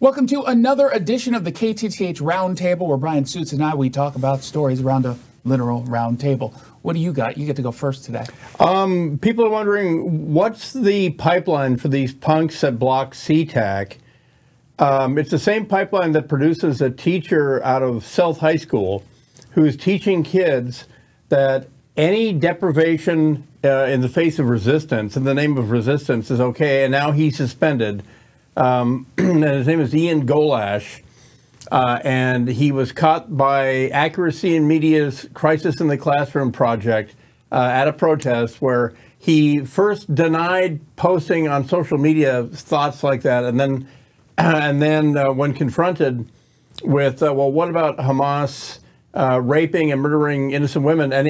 Welcome to another edition of the KTTH Roundtable, where Bryan Suits and we talk about stories around a literal round table. What do you got? You get to go first today. People are wondering, what's the pipeline for these punks that block CTAC? It's the same pipeline that produces a teacher out of South High School who's teaching kids that any deprivation in the face of resistance, in the name of resistance, is okay, and now he's suspended. And his name is Ian Golash, and he was caught by Accuracy in Media's Crisis in the Classroom project at a protest where he first denied posting on social media thoughts like that, and then when confronted with, well, what about Hamas raping and murdering innocent women? And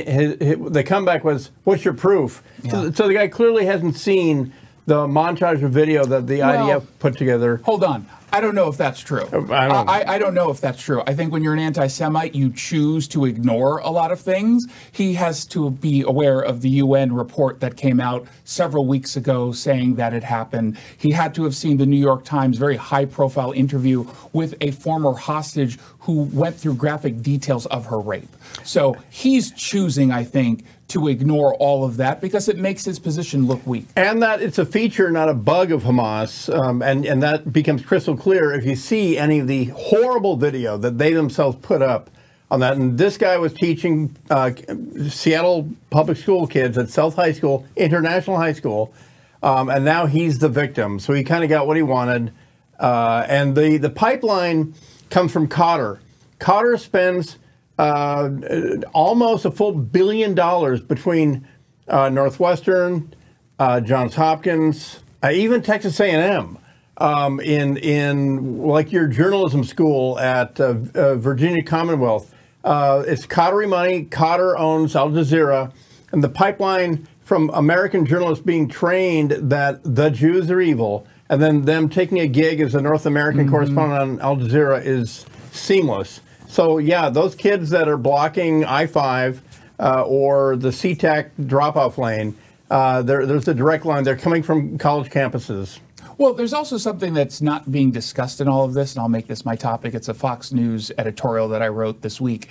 the comeback was, what's your proof? Yeah. So the guy clearly hasn't seen the montage of video that the IDF put together. Hold on. I don't know if that's true. I don't know if that's true. I think when you're an anti-Semite, you choose to ignore a lot of things. He has to be aware of the UN report that came out several weeks ago saying that it happened. He had to have seen the New York Times very high-profile interview with a former hostage who went through graphic details of her rape. So he's choosing, I think, to ignore all of that because it makes his position look weak. And that it's a feature, not a bug of Hamas, and that becomes crystal clear if you see any of the horrible video that they themselves put up on that. And this guy was teaching Seattle public school kids at South High School, International High School, and now he's the victim. So he kind of got what he wanted. And the pipeline comes from Qatar. Qatar spends almost a full $1 billion between Northwestern, Johns Hopkins, even Texas A&M, in like your journalism school at Virginia Commonwealth. It's Qatari money. Qatar owns Al Jazeera, and the pipeline from American journalists being trained that the Jews are evil, and then them taking a gig as a North American correspondent on Al Jazeera is seamless. So, yeah, those kids that are blocking I-5 or the CTAC drop-off lane, there's a direct line. They're coming from college campuses. Well, there's also something that's not being discussed in all of this, and I'll make this my topic. It's a Fox News editorial that I wrote this week.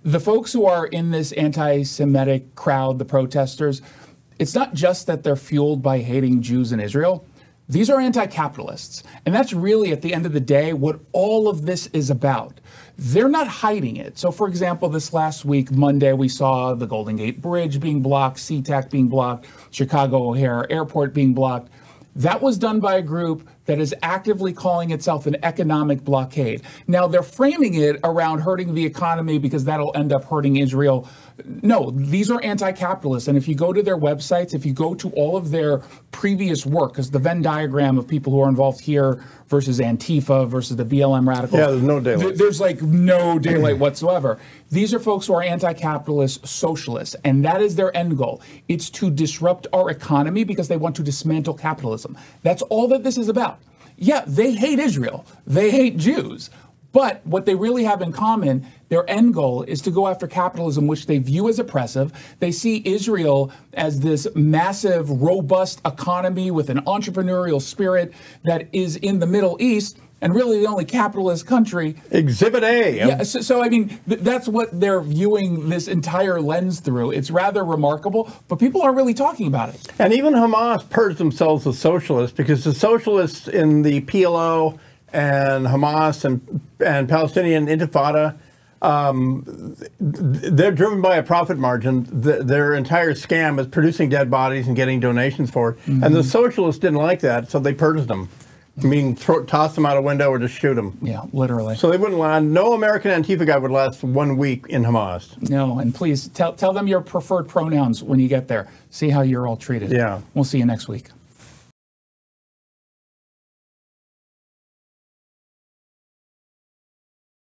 The folks who are in this anti-Semitic crowd, the protesters, it's not just that they're fueled by hating Jews in Israel. These are anti-capitalists. And that's really, at the end of the day, what all of this is about. They're not hiding it. So, for example, this last week, Monday, we saw the Golden Gate Bridge being blocked, SeaTac being blocked, Chicago O'Hare Airport being blocked. That was done by a group that is actively calling itself an economic blockade. Now, they're framing it around hurting the economy because that'll end up hurting Israel. No, these are anti-capitalists. And if you go to their websites, if you go to all of their previous work, because the Venn diagram of people who are involved here versus Antifa versus the BLM radicals. Yeah, there's no daylight. There's like no daylight whatsoever. These are folks who are anti-capitalist socialists, and that is their end goal. It's to disrupt our economy because they want to dismantle capitalism. That's all that this is about. Yeah, they hate Israel. They hate Jews. But what they really have in common, their end goal is to go after capitalism, which they view as oppressive. They see Israel as this massive, robust economy with an entrepreneurial spirit that is in the Middle East, and really the only capitalist country. Exhibit A. Yeah, so I mean, that's what they're viewing this entire lens through. It's rather remarkable, but people aren't really talking about it. And even Hamas purged themselves as socialists because the socialists in the PLO and Hamas and Palestinian Intifada, they're driven by a profit margin. Their entire scam is producing dead bodies and getting donations for it. And the socialists didn't like that, so they purged them. Meaning toss them out a window or just shoot them. Yeah, literally. So they wouldn't last. No American Antifa guy would last 1 week in Hamas. No, and please tell them your preferred pronouns when you get there. See how you're all treated. Yeah. We'll see you next week.